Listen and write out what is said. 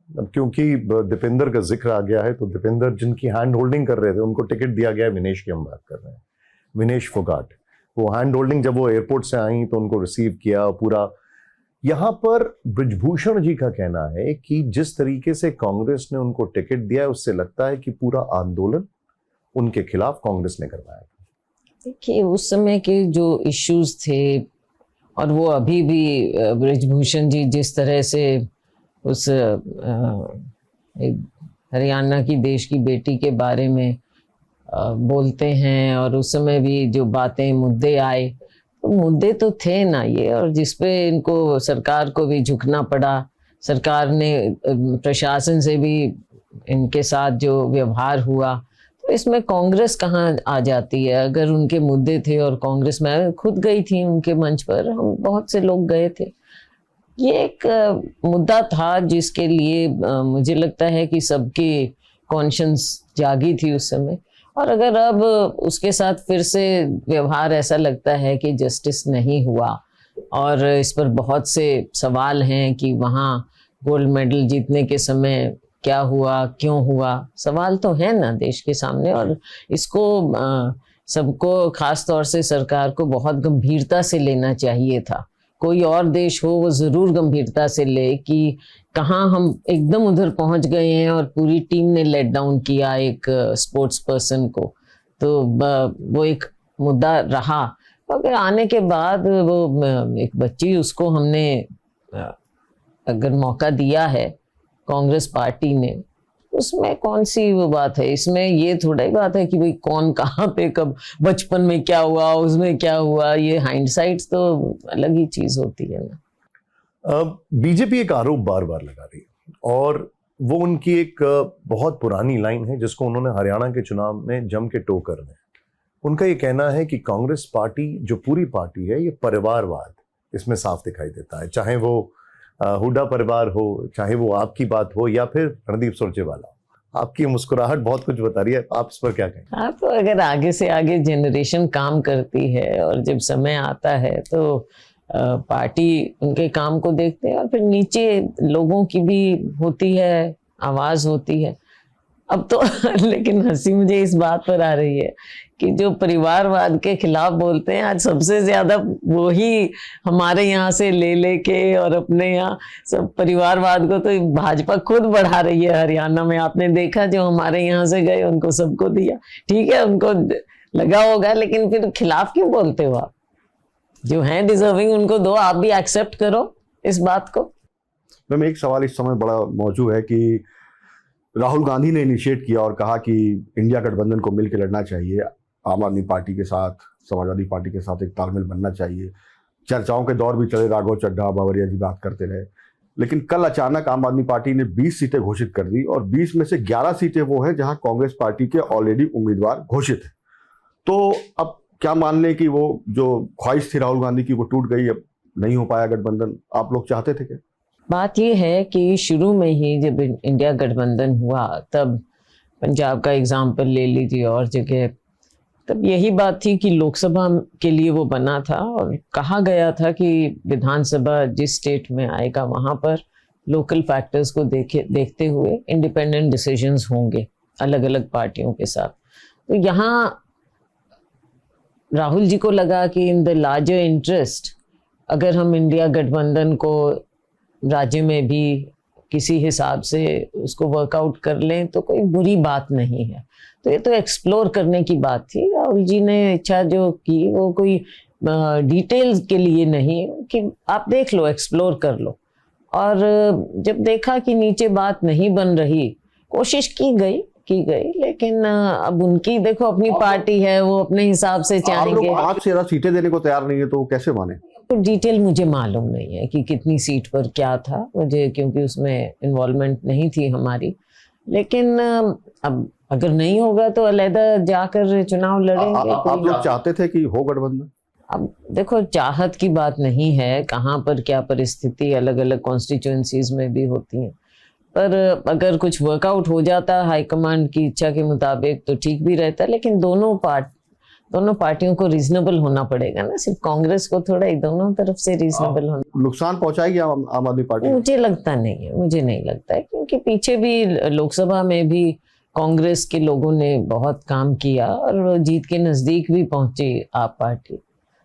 अब क्योंकि दीपेंद्र का जिक्र आ गया है तो दीपेंद्र जिनकी हैंड होल्डिंग कर रहे थे उनको टिकट दिया गया है। विनेश की हम बात कर रहे हैं, विनेश फोगाट। वो हैंड होल्डिंग जब वो एयरपोर्ट से आई तो उनको रिसीव किया पूरा। यहां पर ब्रिजभूषण जी का कहना है कि जिस तरीके से कांग्रेस ने उनको टिकट दिया है उससे लगता है कि पूरा आंदोलन उनके खिलाफ कांग्रेस ने करवाया था। देखिए उस समय के जो इश्यूज थे और वो अभी भी ब्रिजभूषण जी जिस तरह से उस हरियाणा की देश की बेटी के बारे में बोलते हैं, और उस समय भी जो बातें मुद्दे आए तो मुद्दे तो थे ना ये, और जिसपे इनको सरकार को भी झुकना पड़ा। सरकार ने प्रशासन से भी इनके साथ जो व्यवहार हुआ, तो इसमें कांग्रेस कहाँ आ जाती है। अगर उनके मुद्दे थे और कांग्रेस, मैं खुद गई थी उनके मंच पर, हम बहुत से लोग गए थे। ये एक मुद्दा था जिसके लिए मुझे लगता है कि सबकी कॉन्शियंस जागी थी उस समय। और अगर अब उसके साथ फिर से व्यवहार ऐसा लगता है कि जस्टिस नहीं हुआ और इस पर बहुत से सवाल हैं कि वहाँ गोल्ड मेडल जीतने के समय क्या हुआ, क्यों हुआ, सवाल तो है ना देश के सामने। और इसको सबको, खास तौर से सरकार को बहुत गंभीरता से लेना चाहिए था। कोई और देश हो वो जरूर गंभीरता से ले कि कहाँ हम एकदम उधर पहुंच गए हैं और पूरी टीम ने लेट डाउन किया एक स्पोर्ट्स पर्सन को, तो वो एक मुद्दा रहा। अगर आने के बाद वो एक बच्ची, उसको हमने अगर मौका दिया है कांग्रेस पार्टी ने, उसमें कौन सी वो बात है। इसमें ये थोड़ा ही बात है कि भाई कौन कहाँ पे कब बचपन में क्या हुआ, उसमें क्या हुआ, ये हाइंडसाइट्स तो अलग ही चीज होती है ना। बीजेपी एक आरोप बार बार लगा रही है और वो उनकी एक बहुत पुरानी लाइन है जिसको उन्होंने हरियाणा के चुनाव में जम के टो कर दिया। उनका ये कहना है कि कांग्रेस पार्टी जो पूरी पार्टी है ये परिवारवाद इसमें साफ दिखाई देता है, चाहे वो हुड्डा परिवार हो, चाहे वो आपकी बात हो या फिर रणदीप सुरजेवाला। आपकी मुस्कुराहट बहुत कुछ बता रही है, आप इस पर क्या कहें? हाँ, तो अगर आगे से आगे जनरेशन काम करती है और जब समय आता है तो पार्टी उनके काम को देखते हैं और फिर नीचे लोगों की भी होती है, आवाज होती है। अब तो लेकिन हंसी मुझे इस बात पर आ रही है कि जो परिवारवाद के खिलाफ बोलते हैं आज सबसे ज्यादा वही हमारे यहाँ से ले लेके और अपने यहाँ सब परिवारवाद को तो भाजपा खुद बढ़ा रही है। हरियाणा में आपने देखा, जो हमारे यहाँ से गए उनको सबको दिया, ठीक है, उनको लगा होगा, लेकिन फिर खिलाफ क्यों बोलते हो आप? जो हैं डिजर्विंग उनको दो, आप भी एक्सेप्ट करो इस बात को। मैम एक सवाल इस समय बड़ा मौजूद है कि राहुल गांधी ने इनिशिएट किया और कहा कि इंडिया गठबंधन को मिलकर लड़ना चाहिए, आम आदमी पार्टी के साथ, समाजवादी पार्टी के साथ एक तालमेल बनना चाहिए। चर्चाओं के दौर भी चले, राघव चड्ढा, बावरिया जी बात करते रहे, लेकिन कल अचानक आम आदमी पार्टी ने 20 सीटें घोषित कर दी और 20 में से 11 सीटें वो हैं जहां कांग्रेस पार्टी के ऑलरेडी उम्मीदवार घोषित हैं। तो अब क्या मान लें कि वो जो ख्वाहिश थी राहुल गांधी की वो टूट गई, अब नहीं हो पाया गठबंधन? आप लोग चाहते थे क्या? बात ये है कि शुरू में ही जब इंडिया गठबंधन हुआ, तब पंजाब का एग्जाम्पल ले लीजिए और जगह, तब यही बात थी कि लोकसभा के लिए वो बना था और कहा गया था कि विधानसभा जिस स्टेट में आएगा वहाँ पर लोकल फैक्टर्स को देखते हुए इंडिपेंडेंट डिसीजंस होंगे अलग अलग पार्टियों के साथ। तो यहाँ राहुल जी को लगा कि इन द लार्जर इंटरेस्ट अगर हम इंडिया गठबंधन को राज्य में भी किसी हिसाब से उसको वर्कआउट कर लें तो कोई बुरी बात नहीं है। तो ये तो एक्सप्लोर करने की बात थी। राहुल जी ने इच्छा जो की वो कोई डिटेल्स के लिए नहीं कि आप देख लो, एक्सप्लोर कर लो। और जब देखा कि नीचे बात नहीं बन रही, कोशिश की गई, लेकिन अब उनकी देखो अपनी पार्टी है, वो अपने हिसाब से चाहेंगे। आप से ज्यादा सीटें देने को तैयार नहीं है तो कैसे माने? तो डिटेल मुझे मालूम नहीं है कि कितनी सीट पर क्या था मुझे, क्योंकि उसमें इन्वॉल्वमेंट नहीं थी हमारी। लेकिन अब अगर नहीं होगा तो अलहदा जाकर चुनाव लड़ेंगे। आप लोग चाहते थे कि हो गठबंधन? अब देखो, चाहत की बात नहीं है, कहाँ पर क्या परिस्थिति अलग अलग कॉन्स्टिट्यूएंसीज में भी होती है। पर अगर कुछ वर्कआउट हो जाता हाईकमांड की इच्छा के मुताबिक तो ठीक भी रहता। लेकिन दोनों दोनों पार्टियों को रीजनेबल होना पड़ेगा ना, सिर्फ कांग्रेस को थोड़ा ही, दोनों तरफ से रीजनेबल होना। नुकसान पहुंचाएगी आम आदमी पार्टी? मुझे लगता नहीं है, मुझे नहीं लगता है, क्योंकि पीछे भी लोकसभा में भी कांग्रेस के लोगों ने बहुत काम किया और जीत के नजदीक भी पहुंची आप पार्टी।